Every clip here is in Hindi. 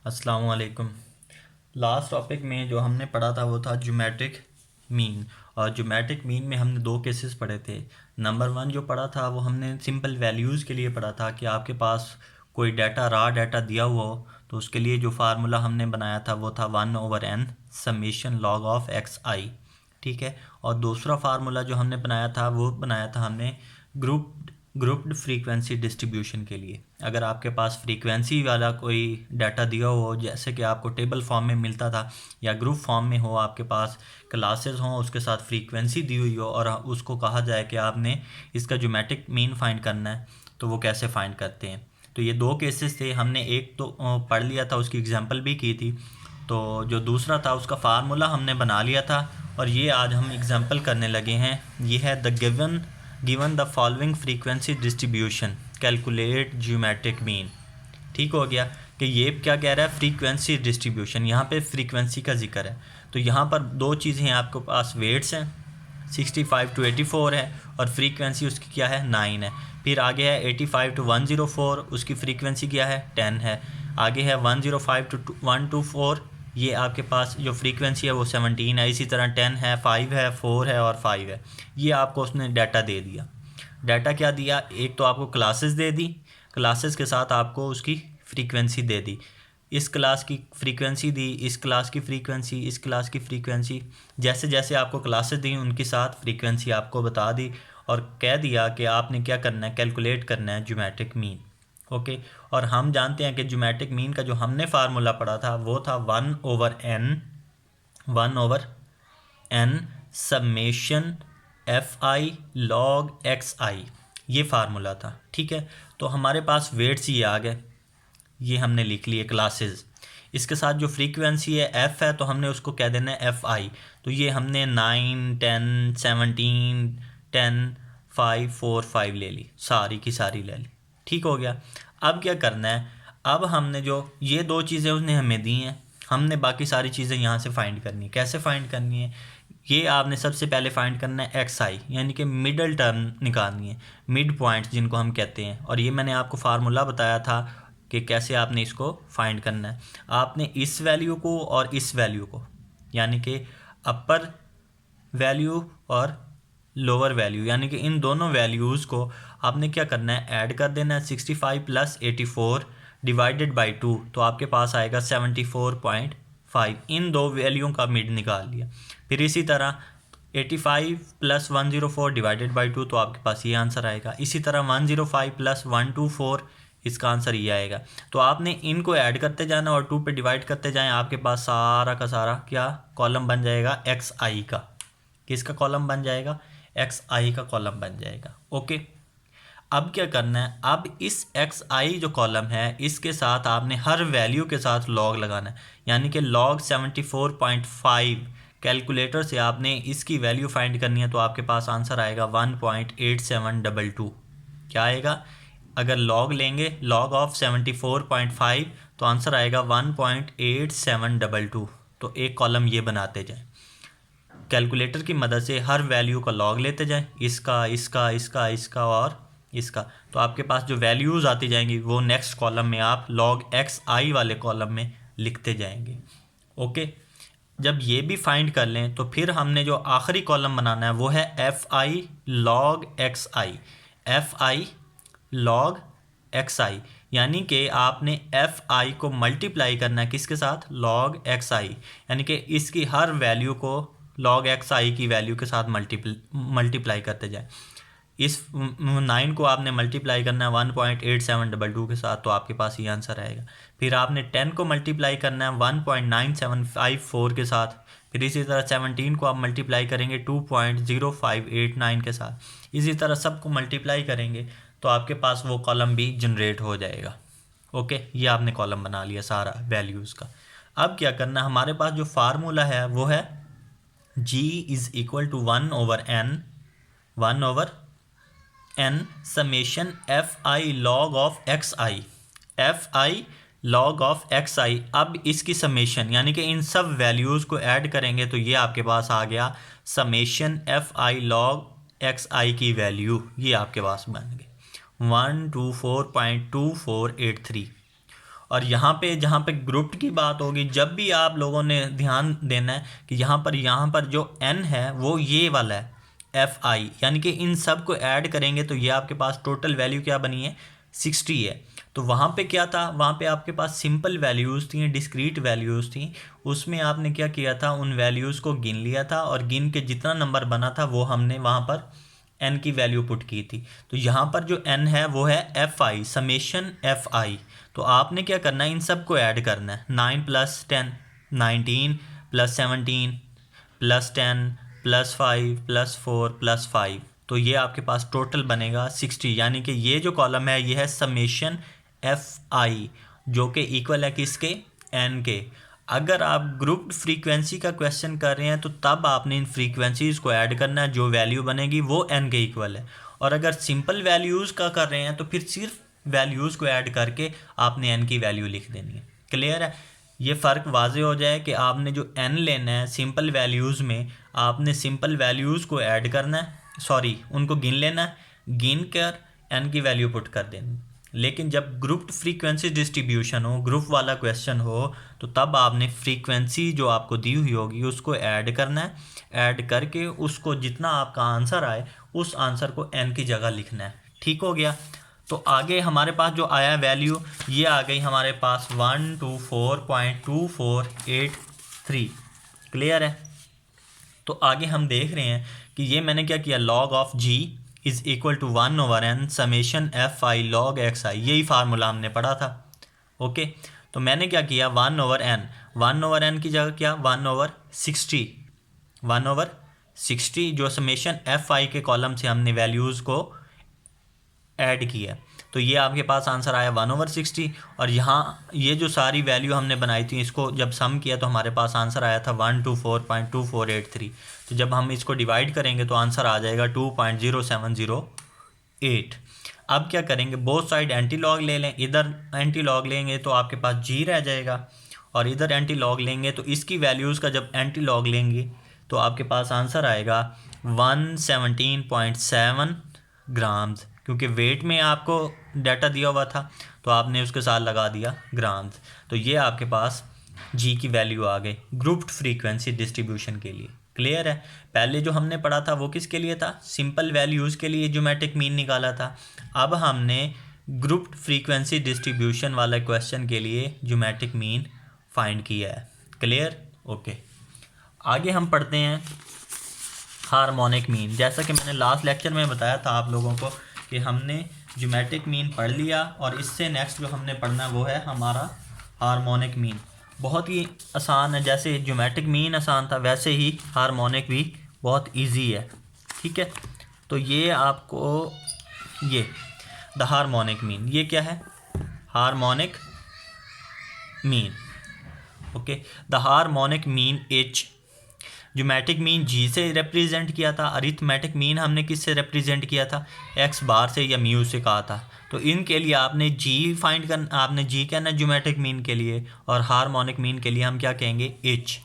अस्सलाम वालेकुम। लास्ट टॉपिक में जो हमने पढ़ा था वो था ज्योमेट्रिक मीन। और ज्योमेट्रिक मीन में हमने दो केसेस पढ़े थे। नंबर वन जो पढ़ा था वो हमने सिंपल वैल्यूज़ के लिए पढ़ा था कि आपके पास कोई डाटा रॉ डाटा दिया हुआ हो तो उसके लिए जो फार्मूला हमने बनाया था वो था 1/n summation log of x i. ठीक है। और दूसरा फार्मूला जो हमने बनाया था वो बनाया था हमने ग्रुप्ड फ्रीक्वेंसी डिस्ट्रीब्यूशन के लिए। अगर आपके पास फ्रीक्वेंसी वाला कोई डाटा दिया हो, जैसे कि आपको टेबल फॉर्म में मिलता था या ग्रुप फॉर्म में हो, आपके पास क्लासेस हों, उसके साथ फ्रीक्वेंसी दी हुई हो और उसको कहा जाए कि आपने इसका ज्योमेट्रिक मीन फाइंड करना है, तो वो कैसे फाइंड करते हैं। तो ये दो केसेस थे। हमने एक तो पढ़ लिया था, उसकी एग्जांपल भी की थी। तो जो दूसरा था उसका फार्मूला हमने बना लिया था और ये आज हम एग्जांपल करने लगे हैं। ये है the given the following frequency distribution calculate geometric mean. ठीक हो गया कि ये क्या कह रहा है, फ्रीक्वेंसी डिस्ट्रीब्यूशन। यहाँ पे फ्रीक्वेंसी का जिक्र है। तो यहाँ पर दो चीज़ें हैं, आपके पास वेट्स हैं 65 to 84 है और फ्रीक्वेंसी उसकी क्या है 9 है। फिर आगे है 85 to 104, उसकी फ्रीक्वेंसी क्या है 10 है। आगे है 105 to 124, ये आपके पास जो फ्रीक्वेंसी है वो 17 है। इसी तरह 10 है, 5 है, 4 है और 5 है। ये आपको उसने डाटा दे दिया। डाटा क्या दिया, एक तो आपको क्लासेस दे दी, क्लासेस के साथ आपको उसकी फ्रीक्वेंसी दे दी। इस क्लास की फ्रीक्वेंसी दी, इस क्लास की फ्रीक्वेंसी, इस क्लास की फ्रीक्वेंसी, जैसे जैसे आपको क्लासेस दी उनके साथ फ्रीक्वेंसी आपको बता दी और कह दिया कि आपने क्या करना है, कैलकुलेट करना है ज्योमेट्रिक मीन। ओके। और हम जानते हैं कि ज्योमेट्रिक मीन का जो हमने फार्मूला पढ़ा था वो था 1/n summation f i log x i, ये फार्मूला था। ठीक है। तो हमारे पास वेट्स ये आ गए, ये हमने लिख लिए क्लासेस। इसके साथ जो फ्रीक्वेंसी है एफ़ है तो हमने उसको कह देना है एफ आई। तो ये हमने 9, 10, 17, 10, 5, 4, 5 ले ली, सारी की सारी ले ली। ठीक हो गया। अब क्या करना है, अब हमने जो ये दो चीज़ें उसने हमें दी हैं, हमने बाकी सारी चीज़ें यहाँ से फाइंड करनी है। कैसे फाइंड करनी है, ये आपने सबसे पहले फाइंड करना है एक्स आई, यानी कि मिडल टर्म निकालनी है, मिड पॉइंट्स जिनको हम कहते हैं। और ये मैंने आपको फार्मूला बताया था कि कैसे आपने इसको फाइंड करना है। आपने इस वैल्यू को और इस वैल्यू को, यानी कि अपर वैल्यू और लोअर वैल्यू, यानी कि इन दोनों वैल्यूज़ को आपने क्या करना है, ऐड कर देना है। 65 + 84 डिवाइडेड बाई 2, तो आपके पास आएगा 74.5। इन दो वैल्यूओं का मिड निकाल लिया। फिर इसी तरह 85 + 104 डिवाइडेड बाई 2, तो आपके पास ये आंसर आएगा। इसी तरह 105 + 124, इसका आंसर ये आएगा। तो आपने इनको ऐड करते जाना और 2 पे डिवाइड करते जाएं, आपके पास सारा का सारा क्या कॉलम बन जाएगा, एक्स आई का। किसका कॉलम बन जाएगा, एक्स आई का कॉलम बन जाएगा। ओके। अब क्या करना है, अब इस एक्स आई जो कॉलम है इसके साथ आपने हर वैल्यू के साथ लॉग लगाना है, यानी कि लॉग 74.5। कैलकुलेटर से आपने इसकी वैल्यू फाइंड करनी है, तो आपके पास आंसर आएगा 1.8722। क्या आएगा, अगर लॉग लेंगे लॉग ऑफ 74.5 तो आंसर आएगा 1.8722। तो एक कॉलम ये बनाते जाएं, कैलकुलेटर की मदद से हर वैल्यू का लॉग लेते जाएं, इसका इसका इसका इसका और इसका। तो आपके पास जो वैल्यूज़ आती जाएंगी वो नेक्स्ट कॉलम में आप लॉग एक्स आई वाले कॉलम में लिखते जाएंगे। ओके। जब ये भी फाइंड कर लें तो फिर हमने जो आखिरी कॉलम बनाना है वो है f i log x i, f i log x i, यानी कि आपने एफ आई को मल्टीप्लाई करना है किसके साथ, लॉग एक्स आई, यानी कि इसकी हर वैल्यू को लॉग एक्स आई की वैल्यू के साथ मल्टीप्लाई करते जाए। इस 9 को आपने मल्टीप्लाई करना है 1.8722 के साथ, तो आपके पास ये आंसर आएगा। फिर आपने 10 को मल्टीप्लाई करना है 1.9754 के साथ। फिर इसी तरह 17 को आप मल्टीप्लाई करेंगे 2.0589 के साथ। इसी तरह सबको मल्टीप्लाई करेंगे तो आपके पास वो कॉलम भी जनरेट हो जाएगा। ओके। ये आपने कॉलम बना लिया सारा वैल्यूज़ का। अब क्या करना, हमारे पास जो फार्मूला है वो है G = 1/n summation f i log of x i, f i log of x i. अब इसकी समेशन, यानी कि इन सब वैल्यूज़ को ऐड करेंगे तो ये आपके पास आ गया summation f i log x i की वैल्यू, ये आपके पास बन गई 124.2483। और यहाँ पे जहाँ पे ग्रुप्ड की बात होगी, जब भी आप लोगों ने ध्यान देना है कि यहाँ पर जो n है वो ये वाला है fi, यानी कि इन सब को ऐड करेंगे तो ये आपके पास टोटल वैल्यू क्या बनी है 60 है। तो वहाँ पे क्या था, वहाँ पे आपके पास सिंपल वैल्यूज़ थी, डिस्क्रीट वैल्यूज़ थी, उसमें आपने क्या किया था, उन वैल्यूज़ को गिन लिया था और गिन के जितना नंबर बना था वो हमने वहाँ पर n की वैल्यू पुट की थी। तो यहाँ पर जो n है वो है fi, समेशन fi। तो आपने क्या करना है, इन सब को ऐड करना है, 9 + 10 19 + 17 + 10 + 5 + 4 + 5, तो ये आपके पास टोटल बनेगा 60। यानी कि ये जो कॉलम है ये है समेशन fi, जो कि इक्वल है किसके, n के। अगर आप ग्रुप्ड फ्रीक्वेंसी का क्वेश्चन कर रहे हैं तो तब आपने इन फ्रीक्वेंसीज़ को ऐड करना है, जो वैल्यू बनेगी वो n के इक्वल है। और अगर सिंपल वैल्यूज़ का कर रहे हैं तो फिर सिर्फ वैल्यूज़ को ऐड करके आपने n की वैल्यू लिख देनी है। क्लियर है, ये फ़र्क वाजे हो जाए कि आपने जो n लेना है सिंपल वैल्यूज़ में, आपने सिंपल वैल्यूज़ को ऐड करना है, सॉरी उनको गिन लेना है, गिन कर n की वैल्यू पुट कर देनी। लेकिन जब ग्रुप्ड फ्रीक्वेंसी डिस्ट्रीब्यूशन हो, ग्रुप वाला क्वेश्चन हो, तो तब आपने फ्रीक्वेंसी जो आपको दी हुई होगी उसको ऐड करना है, ऐड करके उसको जितना आपका आंसर आए उस आंसर को n की जगह लिखना है। ठीक हो गया। तो आगे हमारे पास जो आया वैल्यू, ये आ गई हमारे पास 124.2483। क्लियर है। तो आगे हम देख रहे हैं कि ये मैंने क्या किया, log of g is equal to 1/n summation fi log xi, यही फार्मूला हमने पढ़ा था। ओके, तो मैंने क्या किया, 1/n की जगह क्या 1/60, 1/60 जो समेशन fi के कॉलम से हमने वैल्यूज़ को ऐड किया, तो ये आपके पास आंसर आया 1/60। और यहाँ ये जो सारी वैल्यू हमने बनाई थी इसको जब सम किया तो हमारे पास आंसर आया था 124.2483। तो जब हम इसको डिवाइड करेंगे तो आंसर आ जाएगा 2.0708। अब क्या करेंगे, बोथ साइड एंटी लॉग ले लें, इधर एंटी लॉग लेंगे तो आपके पास जी रह जाएगा और इधर एंटी लॉग लेंगे तो इसकी वैल्यूज़ का जब एंटी लॉग लेंगे तो आपके पास आंसर आएगा 117.7 ग्राम्स, क्योंकि वेट में आपको डाटा दिया हुआ था तो आपने उसके साथ लगा दिया ग्राम्स। तो ये आपके पास जी की वैल्यू आ गई ग्रुप्ड फ्रीक्वेंसी डिस्ट्रीब्यूशन के लिए। क्लियर है। पहले जो हमने पढ़ा था वो किसके लिए था, सिंपल वैल्यूज़ के लिए ज्योमेट्रिक मीन निकाला था। अब हमने ग्रुप्ड फ्रीक्वेंसी डिस्ट्रीब्यूशन वाला क्वेश्चन के लिए ज्योमेट्रिक मीन फाइंड किया है। Clear, okay. आगे हम पढ़ते हैं हार्मोनिक मीन। जैसा कि मैंने लास्ट लेक्चर में बताया था आप लोगों को कि हमने ज्योमेट्रिक मीन पढ़ लिया और इससे नेक्स्ट जो हमने पढ़ना वो है हमारा हार्मोनिक मीन। बहुत ही आसान है, जैसे ज्योमेट्रिक मीन आसान था वैसे ही हार्मोनिक भी बहुत इजी है। ठीक है, तो ये आपको ये द हार्मोनिक मीन, ये क्या है, harmonic mean. Okay, the harmonic mean h, geometric mean G से रिप्रेजेंट किया था, अरिथमेटिक मीन हमने किससे रिप्रेजेंट किया था, एक्स बार से या म्यू से कहा था। तो इनके लिए आपने जी फाइंड करना, आपने जी कहना है ज्योमेट्रिक मीन के लिए, और हार्मोनिक मीन के लिए हम क्या कहेंगे, H.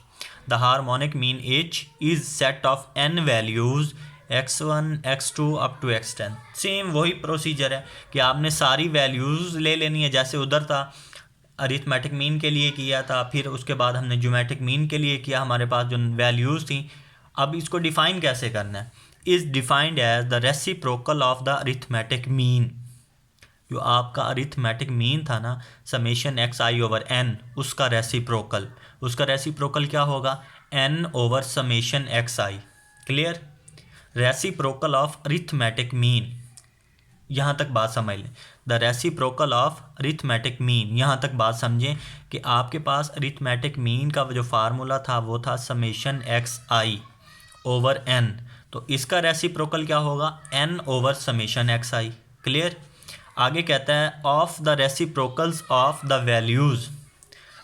The harmonic mean H is set of N values x1 x2 up to x10। Same वही प्रोसीजर है कि आपने सारी वैल्यूज़ ले लेनी है, जैसे उधर था अरिथमेटिक मीन के लिए किया था, फिर उसके बाद हमने ज्योमेट्रिक मीन के लिए किया, हमारे पास जो वैल्यूज़ थी। अब इसको डिफ़ाइन कैसे करना है, is defined as the reciprocal of the arithmetic mean. जो आपका अरिथमेटिक मीन था ना, समेशन xi/n, उसका रेसिप्रोकल क्या होगा, n/ summation xi। Clear, reciprocal of arithmetic mean, यहाँ तक बात समझ लें। The reciprocal of arithmetic mean, यहाँ तक बात समझें कि आपके पास अरिथमेटिक मीन का जो फार्मूला था वो था समेशन xi/n। तो इसका रेसिप्रोकल क्या होगा, n/ समेशन xi। क्लियर। आगे कहता है of the reciprocals of the values,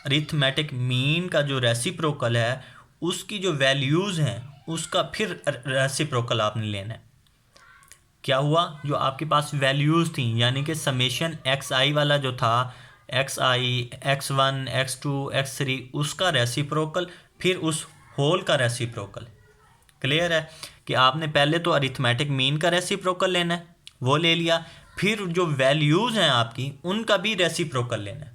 arithmetic mean का जो रेसिप्रोकल है उसकी जो वैल्यूज़ हैं उसका फिर रेसिप्रोकल आपने लेना है। क्या हुआ, जो आपके पास वैल्यूज़ थी यानी कि समेशन xi वाला जो था, xi, x1, x2, x3, उसका रेसिप्रोकल, फिर उस होल का रेसिप्रोकल। क्लियर है कि आपने पहले तो अरिथमेटिक मीन का रेसिप्रोकल लेना है, वो ले लिया, फिर जो वैल्यूज़ हैं आपकी उनका भी रेसिप्रोकल लेना है।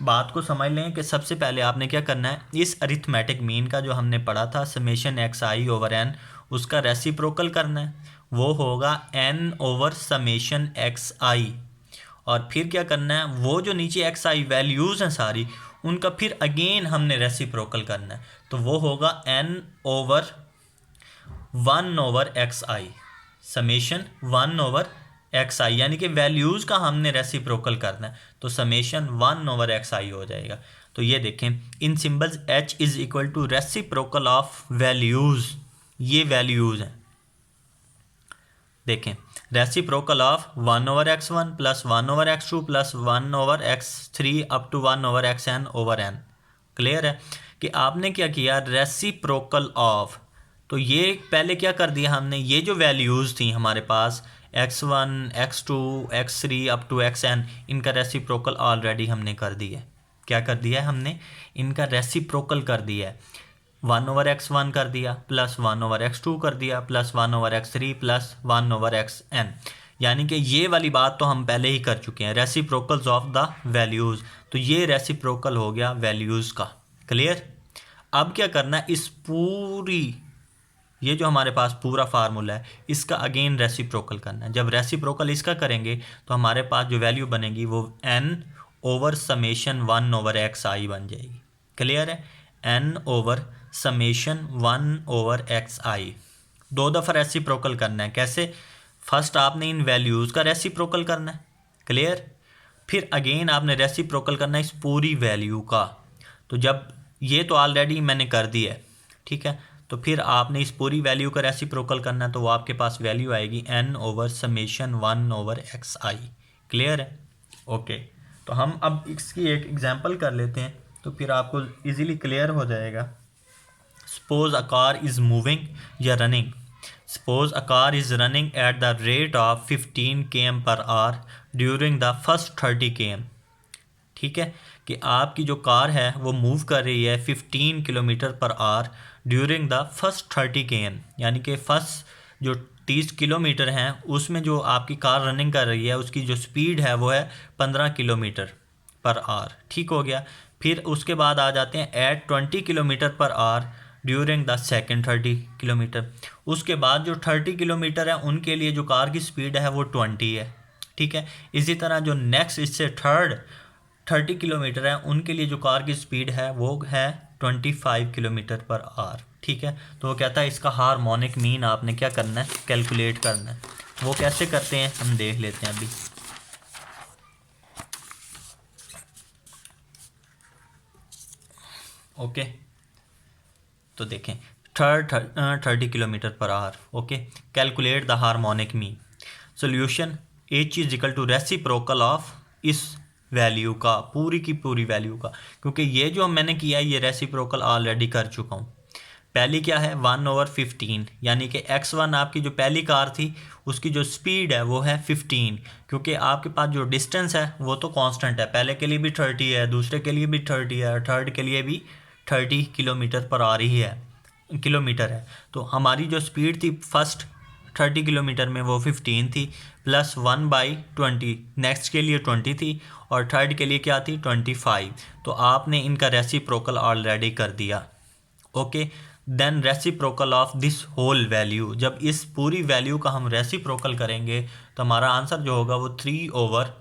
बात को समझ लें कि सबसे पहले आपने क्या करना है, इस अरिथमेटिक मीन का जो हमने पढ़ा था summation X I over N, उसका रेसिप्रोकल करना है, वो होगा N over summation X I. और फिर क्या करना है, वो जो नीचे एक्स आई वैल्यूज़ हैं सारी, उनका फिर अगेन हमने रेसिप्रोकल करना है, तो वो होगा N over 1 over x I, summation 1 over x i, यानी कि वैल्यूज़ का हमने रेसिप्रोकल करना है, तो समेशन 1 ओवर एक्स आई हो जाएगा। तो ये देखें इन symbols h is equal to reciprocal of values, ये वैल्यूज़ हैं। देखें reciprocal of 1 over x one plus 1 over x two plus 1 over x three up to 1 over x n over n. Clear है कि आपने क्या किया, रेसिप्रोकल ऑफ, तो ये पहले क्या कर दिया हमने, ये जो वैल्यूज़ थी हमारे पास x1 x2 x3 up to xn, इनका रेसिप्रोकल ऑलरेडी हमने कर दिया है। क्या कर दिया है हमने, इनका रेसिप्रोकल कर दिया है। 1 ओवर x1 कर दिया प्लस 1 ओवर x2 कर दिया plus 1 over x3 plus 1 over xn, यानी कि ये वाली बात तो हम पहले ही कर चुके हैं, रेसिप्रोकल्स ऑफ द वैल्यूज़। तो ये रेसिप्रोकल हो गया वैल्यूज़ का। क्लियर। अब क्या करना है, इस पूरी ये जो हमारे पास पूरा फार्मूला है इसका अगेन रेसिप्रोकल करना है। जब रेसिप्रोकल इसका करेंगे तो हमारे पास जो वैल्यू बनेगी वो n over summation 1 over x i बन जाएगी। क्लियर है, n over summation 1 over x i. दो दफ़ा रेसिप्रोकल करना है। कैसे, फर्स्ट आपने इन वैल्यूज़ का रेसिप्रोकल करना है। क्लियर। फिर अगेन आपने रेसिप्रोकल करना है इस पूरी वैल्यू का। तो जब ये तो ऑलरेडी मैंने कर दिया है, ठीक है, तो फिर आपने इस पूरी वैल्यू का रेसिप्रोकल करना है, तो वो आपके पास वैल्यू आएगी n over summation 1 over x i. Clear है, ओके। तो हम अब इसकी एक एग्जांपल कर लेते हैं तो फिर आपको इजीली क्लियर हो जाएगा। Suppose a car is moving या running, suppose a car is running at the rate of 15 km per hour during the first 30 km। ठीक है, कि आपकी जो कार है वो मूव कर रही है 15 kilometre per hour during the first 30 km, यानी कि फर्स्ट जो 30 किलोमीटर हैं उसमें जो आपकी कार रनिंग कर रही है उसकी जो स्पीड है वो है 15 किलोमीटर पर आवर। ठीक हो गया। फिर उसके बाद आ जाते हैं at 20 kilometre per hour during the second 30 kilometre. उसके बाद जो 30 किलोमीटर है उनके लिए जो कार की स्पीड है वो 20 है। ठीक है, इसी तरह जो नेक्स्ट इससे थर्ड 30 किलोमीटर है उनके लिए जो कार की स्पीड है वो है 25 किलोमीटर पर आवर। ठीक है, तो वो कहता है इसका हार्मोनिक मीन आपने क्या करना है, कैलकुलेट करना है। वो कैसे करते हैं हम देख लेते हैं अभी। ओके, तो देखें 30 kilometre per hour. Okay, calculate the harmonic mean. Solution h is equal to reciprocal of इस वैल्यू का, पूरी की पूरी वैल्यू का, क्योंकि ये जो मैंने किया है ये रेसिप्रोकल ऑलरेडी कर चुका हूँ। पहली क्या है 1 ओवर 15, यानी कि x1 आपकी जो पहली कार थी उसकी जो स्पीड है वो है 15, क्योंकि आपके पास जो डिस्टेंस है वो तो कांस्टेंट है, पहले के लिए भी 30 है, दूसरे के लिए भी 30 है, थर्ड के लिए भी 30 किलोमीटर पर आ रही है किलोमीटर है। तो हमारी जो स्पीड थी फर्स्ट 30 किलोमीटर में वो 15 थी, प्लस 1/20 नेक्स्ट के लिए 20 थी और थर्ड के लिए क्या थी 25। तो आपने इनका रेसिप्रोकल ऑलरेडी कर दिया। Okay, then reciprocal of this whole value, जब इस पूरी वैल्यू का हम रेसिप्रोकल करेंगे तो हमारा आंसर जो होगा वो 3 ओवर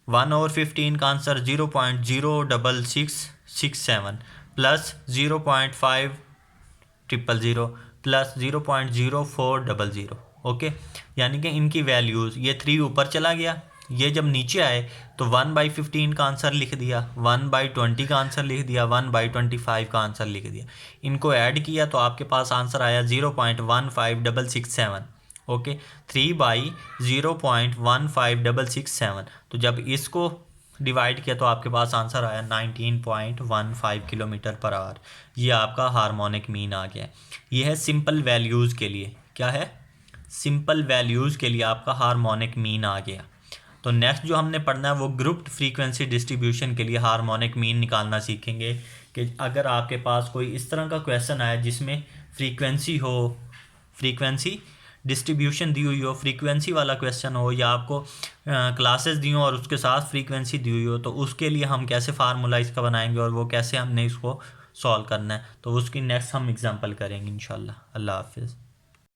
1 ओवर 15 का आंसर 0.06667 प्लस 0.5000 प्लस 0.0400। ओके, यानी कि इनकी वैल्यूज़ ये 3 ऊपर चला गया, ये जब नीचे आए तो 1/15 का आंसर लिख दिया, 1/20 का आंसर लिख दिया, 1/25 का आंसर लिख दिया। इनको ऐड किया तो आपके पास आंसर आया 0.15667। ओके, 3/0.15667। तो जब इसको डिवाइड किया तो आपके पास आंसर आया 19.15 किलोमीटर पर आवर। ये आपका हार्मोनिक मीन आ गया। ये है सिंपल वैल्यूज़ के लिए, क्या है, सिंपल वैल्यूज़ के लिए आपका हार्मोनिक मीन आ गया। तो नेक्स्ट जो हमने पढ़ना है वो ग्रुप्ड फ्रीक्वेंसी डिस्ट्रीब्यूशन के लिए हार्मोनिक मीन निकालना सीखेंगे। कि अगर आपके पास कोई इस तरह का क्वेश्चन आए जिसमें फ्रीक्वेंसी हो, फ्रीक्वेंसी डिस्ट्रीब्यूशन दी हुई हो, फ्रीक्वेंसी वाला क्वेश्चन हो, या आपको क्लासेस दी हो और उसके साथ फ्रीक्वेंसी दी हुई हो, तो उसके लिए हम कैसे फार्मूला इसका बनाएंगे और वो कैसे हमने इसको सॉल्व करना है, तो उसकी नेक्स्ट हम एग्जांपल करेंगे इंशाल्लाह। अल्लाह हाफिज़।